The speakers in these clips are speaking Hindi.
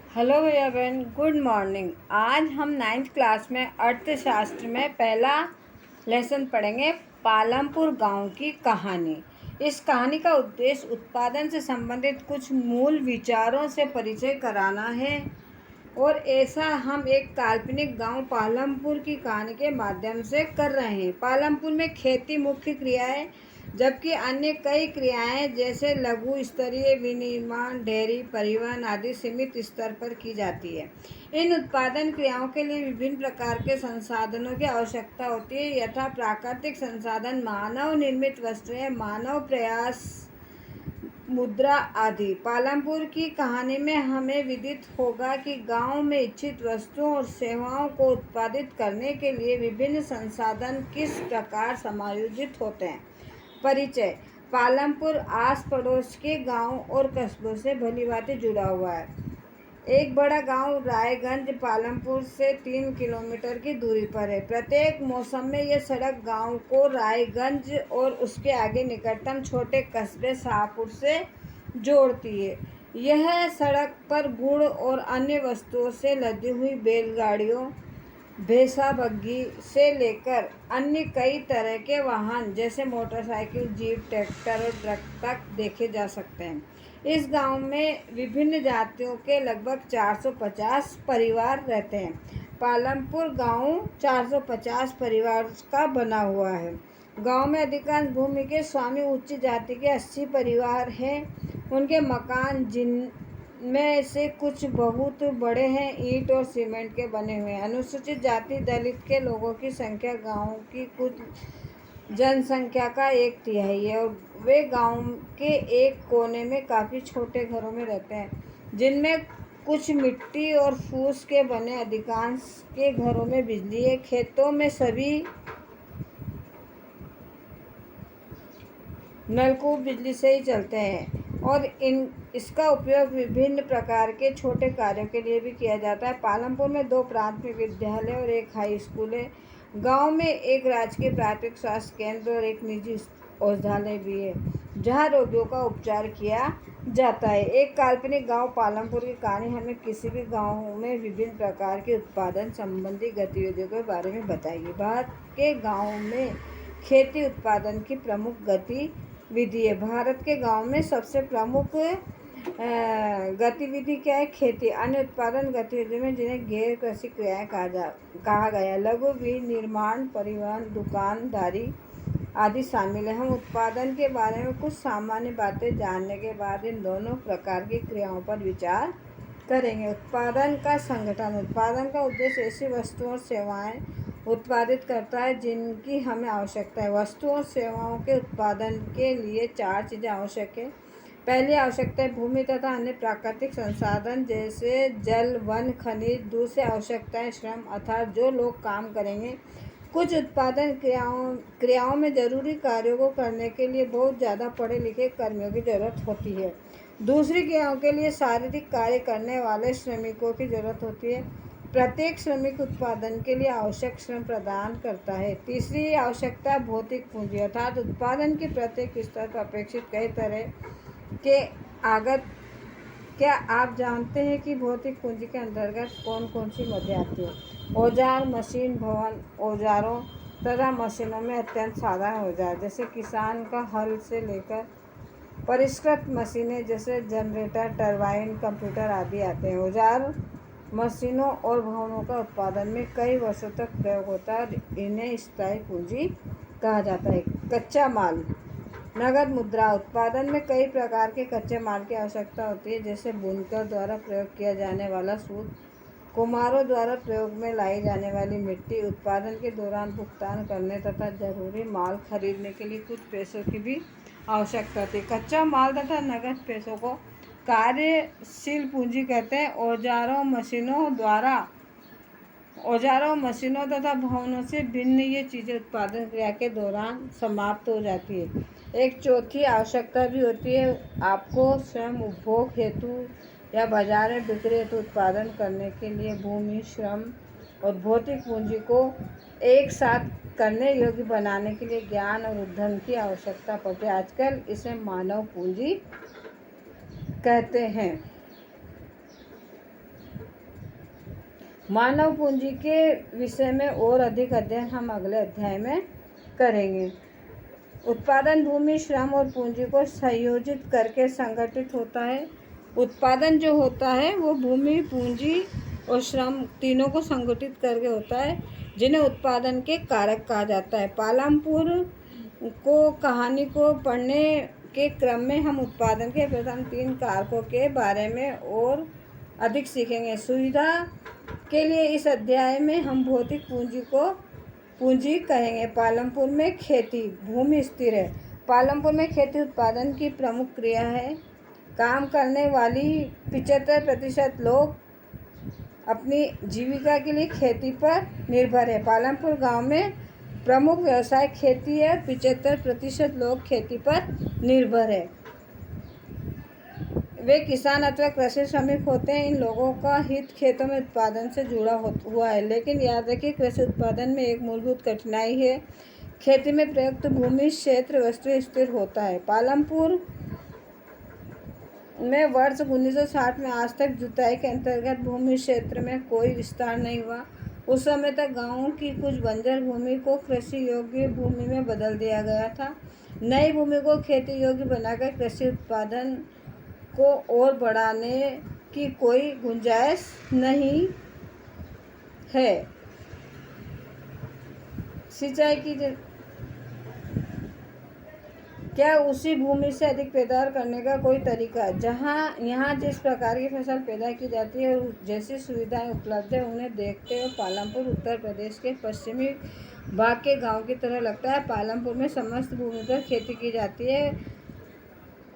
हेलो भैया बहन, गुड मॉर्निंग। आज हम नाइन्थ क्लास में अर्थशास्त्र में पहला लेसन पढ़ेंगे, पालमपुर गांव की कहानी। इस कहानी का उद्देश्य उत्पादन से संबंधित कुछ मूल विचारों से परिचय कराना है और ऐसा हम एक काल्पनिक गांव पालमपुर की कहानी के माध्यम से कर रहे हैं। पालमपुर में खेती मुख्य क्रिया है, जबकि अन्य कई क्रियाएं जैसे लघु स्तरीय विनिर्माण, डेयरी, परिवहन आदि सीमित स्तर पर की जाती है। इन उत्पादन क्रियाओं के लिए विभिन्न प्रकार के संसाधनों की आवश्यकता होती है, यथा प्राकृतिक संसाधन, मानव निर्मित वस्तुएं, मानव प्रयास, मुद्रा आदि। पालमपुर की कहानी में हमें विदित होगा कि गांव में इच्छित वस्तुओं और सेवाओं को उत्पादित करने के लिए विभिन्न संसाधन किस प्रकार समायोजित होते हैं। परिचय। पालमपुर आस पड़ोस के गांव और कस्बों से भलीभांति जुड़ा हुआ है। एक बड़ा गांव रायगंज पालमपुर से 3 किलोमीटर की दूरी पर है। प्रत्येक मौसम में यह सड़क गांव को रायगंज और उसके आगे निकटतम छोटे कस्बे शाहपुर से जोड़ती है। यह सड़क पर गुड़ और अन्य वस्तुओं से लदी हुई बैलगाड़ियों, भैंसा बग्घी से लेकर अन्य कई तरह के वाहन जैसे मोटरसाइकिल, जीप, ट्रैक्टर और ट्रक तक देखे जा सकते हैं। इस गांव में विभिन्न जातियों के लगभग 450 परिवार रहते हैं। पालमपुर गांव 450 परिवार का बना हुआ है। गांव में अधिकांश भूमि के स्वामी उच्च जाति के 80 परिवार हैं। उनके मकान, जिनमें से कुछ बहुत बड़े हैं, ईंट और सीमेंट के बने हुए हैं। अनुसूचित जाति दलित के लोगों की संख्या गांव की कुल जनसंख्या का 1/3 है और वे गांव के एक कोने में काफ़ी छोटे घरों में रहते हैं, जिनमें कुछ मिट्टी और फूस के बने। अधिकांश के घरों में बिजली है। खेतों में सभी नलकूप बिजली से ही चलते हैं और इसका उपयोग विभिन्न प्रकार के छोटे कार्यों के लिए भी किया जाता है। पालमपुर में 2 प्राथमिक विद्यालय और 1 हाई स्कूल है। गांव में एक राजकीय प्राथमिक स्वास्थ्य केंद्र और एक निजी औषधालय भी है, जहां रोगियों का उपचार किया जाता है। एक काल्पनिक गांव पालमपुर की कहानी हमें किसी भी गांव में विभिन्न प्रकार के उत्पादन संबंधी गतिविधियों के बारे में बताएगी। भारत के गांव में खेती उत्पादन की प्रमुख गतिविधि है। भारत के गांव में सबसे प्रमुख गतिविधि क्या है? खेती। अन्य उत्पादन गतिविधियों में जिन्हें गैर कृषि क्रियाएं कहा गया है, लघु विनिर्माण, परिवहन, दुकानदारी आदि शामिल है। हम उत्पादन के बारे में कुछ सामान्य बातें जानने के बाद इन दोनों प्रकार की क्रियाओं पर विचार करेंगे। उत्पादन का संगठन। उत्पादन का उद्देश्य ऐसी वस्तुओं और सेवाएं उत्पादित करता है जिनकी हमें आवश्यकता है। वस्तुओं और सेवाओं के उत्पादन के लिए 4 चीज़ें आवश्यक है। पहली आवश्यकता है भूमि तथा अन्य प्राकृतिक संसाधन जैसे जल, वन, खनिज। दूसरी आवश्यकता है श्रम, अर्थात जो लोग काम करेंगे। कुछ उत्पादन क्रियाओं में जरूरी कार्यों को करने के लिए बहुत ज़्यादा पढ़े लिखे कर्मियों की जरूरत होती है। दूसरी क्रियाओं के लिए शारीरिक कार्य करने वाले श्रमिकों की जरूरत होती है। प्रत्येक श्रमिक उत्पादन के लिए आवश्यक श्रम प्रदान करता है। तीसरी आवश्यकता भौतिक पूंजी, अर्थात उत्पादन के प्रत्येक स्तर पर अपेक्षित कई तरह के आगत। क्या आप जानते हैं कि भौतिक पूंजी के अंतर्गत कौन कौन सी मदें आती हैं? औजार, मशीन, भवन। औजारों तथा मशीनों में अत्यंत साधारण औजार जैसे किसान का हल से लेकर परिष्कृत मशीनें जैसे जनरेटर, टरबाइन, कंप्यूटर आदि आते हैं। औजार, मशीनों और भवनों का उत्पादन में कई वर्षों तक प्रयोग होता है, इन्हें स्थायी पूंजी कहा जाता है। कच्चा माल, नगद मुद्रा। उत्पादन में कई प्रकार के कच्चे माल की आवश्यकता होती है, जैसे बुनकर द्वारा प्रयोग किया जाने वाला सूत, कुम्हारों द्वारा प्रयोग में लाई जाने वाली मिट्टी। उत्पादन के दौरान भुगतान करने तथा जरूरी माल खरीदने के लिए कुछ पैसों की भी आवश्यकता होती है। कच्चा माल तथा नगद पैसों को कार्यशील पूंजी कहते हैं। औजारों, मशीनों तथा भवनों से भिन्न ये चीज़ें उत्पादन क्रिया के दौरान समाप्त हो जाती है। एक चौथी आवश्यकता भी होती है, आपको स्वयं उपभोग हेतु या बाजार में बिक्री हेतु उत्पादन करने के लिए भूमि, श्रम और भौतिक पूंजी को एक साथ करने योग्य बनाने के लिए ज्ञान और उद्यम की आवश्यकता पड़ती है। आजकल इसे मानव पूंजी कहते हैं। मानव पूंजी के विषय में और अधिक अध्ययन हम अगले अध्याय में करेंगे। उत्पादन भूमि, श्रम और पूंजी को संयोजित करके संगठित होता है। उत्पादन जो होता है वो भूमि, पूंजी और श्रम तीनों को संगठित करके होता है, जिन्हें उत्पादन के कारक कहा जाता है। पालमपुर को कहानी को पढ़ने के क्रम में हम उत्पादन के प्रथम 3 कारकों के बारे में और अधिक सीखेंगे। सुविधा के लिए इस अध्याय में हम भौतिक पूंजी को पूंजी कहेंगे। पालमपुर में खेती, भूमि स्थिर है। पालमपुर में खेती उत्पादन की प्रमुख क्रिया है। काम करने वाली 75% लोग अपनी जीविका के लिए खेती पर निर्भर है। पालमपुर गांव में प्रमुख व्यवसाय खेती है। 75% लोग खेती पर निर्भर है। वे किसान अथवा कृषि श्रमिक होते हैं। इन लोगों का हित खेतों में उत्पादन से जुड़ा हुआ है, लेकिन याद रखिए कृषि उत्पादन में एक मूलभूत कठिनाई है। खेती में प्रयुक्त भूमि क्षेत्र वस्तु स्थिर होता है। पालमपुर में वर्ष 1960 में आज तक जुताई के अंतर्गत भूमि क्षेत्र में कोई विस्तार नहीं हुआ। उस समय तक गांवों की कुछ बंजर भूमि को कृषि योग्य भूमि में बदल दिया गया था। नई भूमि को खेती योग्य बनाकर कृषि उत्पादन को और बढ़ाने की कोई गुंजाइश नहीं है। सिंचाई की क्या उसी भूमि से अधिक पैदावार करने का कोई तरीका है? यहाँ जिस प्रकार की फसल पैदा की जाती है और जैसी सुविधाएं उपलब्ध है, उन्हें देखते हुए पालमपुर उत्तर प्रदेश के पश्चिमी भाग के गांव की तरह लगता है। पालमपुर में समस्त भूमि पर खेती की जाती है,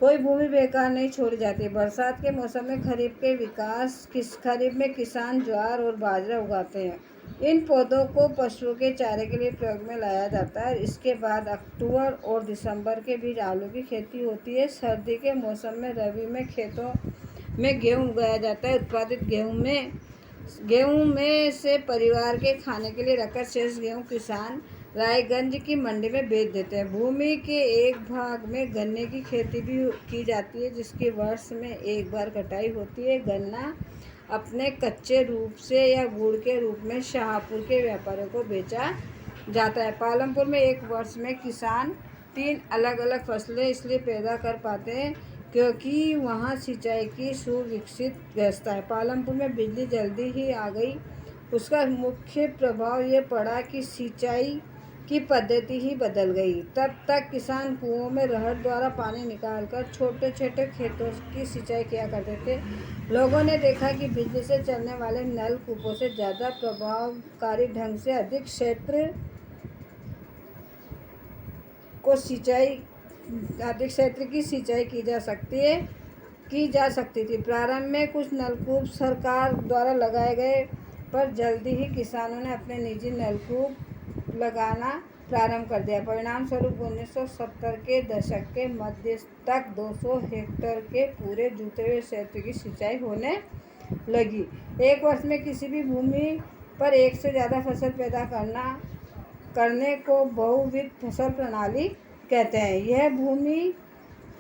कोई भूमि बेकार नहीं छोड़ी जाती। बरसात के मौसम में खरीफ में किसान ज्वार और बाजरा उगाते हैं। इन पौधों को पशुओं के चारे के लिए प्रयोग में लाया जाता है। इसके बाद अक्टूबर और दिसंबर के बीच आलू की खेती होती है। सर्दी के मौसम में रबी में खेतों में गेहूं उगाया जाता है। उत्पादित गेहूं में से परिवार के खाने के लिए रखकर शेष गेहूं किसान रायगंज की मंडी में बेच देते हैं। भूमि के एक भाग में गन्ने की खेती भी की जाती है, जिसकी वर्ष में एक बार कटाई होती है। गन्ना अपने कच्चे रूप से या गुड़ के रूप में शाहपुर के व्यापारियों को बेचा जाता है। पालमपुर में एक वर्ष में किसान 3 अलग अलग फसलें इसलिए पैदा कर पाते हैं क्योंकि वहाँ सिंचाई की सुविकसित व्यवस्था है। पालमपुर में बिजली जल्दी ही आ गई। उसका मुख्य प्रभाव ये पड़ा कि सिंचाई की पद्धति ही बदल गई। तब तक किसान कुओं में रहर द्वारा पानी निकालकर छोटे छोटे खेतों की सिंचाई किया करते थे। लोगों ने देखा कि बिजली से चलने वाले नलकूपों से ज़्यादा प्रभावकारी ढंग से अधिक क्षेत्र की सिंचाई की जा सकती थी। प्रारंभ में कुछ नलकूप सरकार द्वारा लगाए गए, पर जल्दी ही किसानों ने अपने निजी नलकूप लगाना प्रारंभ कर दिया। परिणाम स्वरूप 1970 के दशक के मध्य तक 200 हेक्टेयर के पूरे जुते हुए क्षेत्र की सिंचाई होने लगी। एक वर्ष में किसी भी भूमि पर एक से ज़्यादा फसल पैदा करने को बहुविध फसल प्रणाली कहते हैं। यह भूमि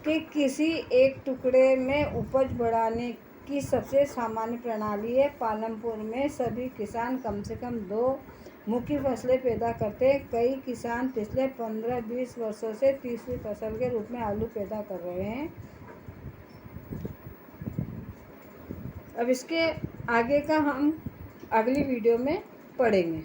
के किसी एक टुकड़े में उपज बढ़ाने की सबसे सामान्य प्रणाली है। पालमपुर में सभी किसान कम से कम 2 मुख्य फसलें पैदा करते हैं। कई किसान पिछले 15-20 वर्षों से तीसरी फसल के रूप में आलू पैदा कर रहे हैं। अब इसके आगे का हम अगली वीडियो में पढ़ेंगे।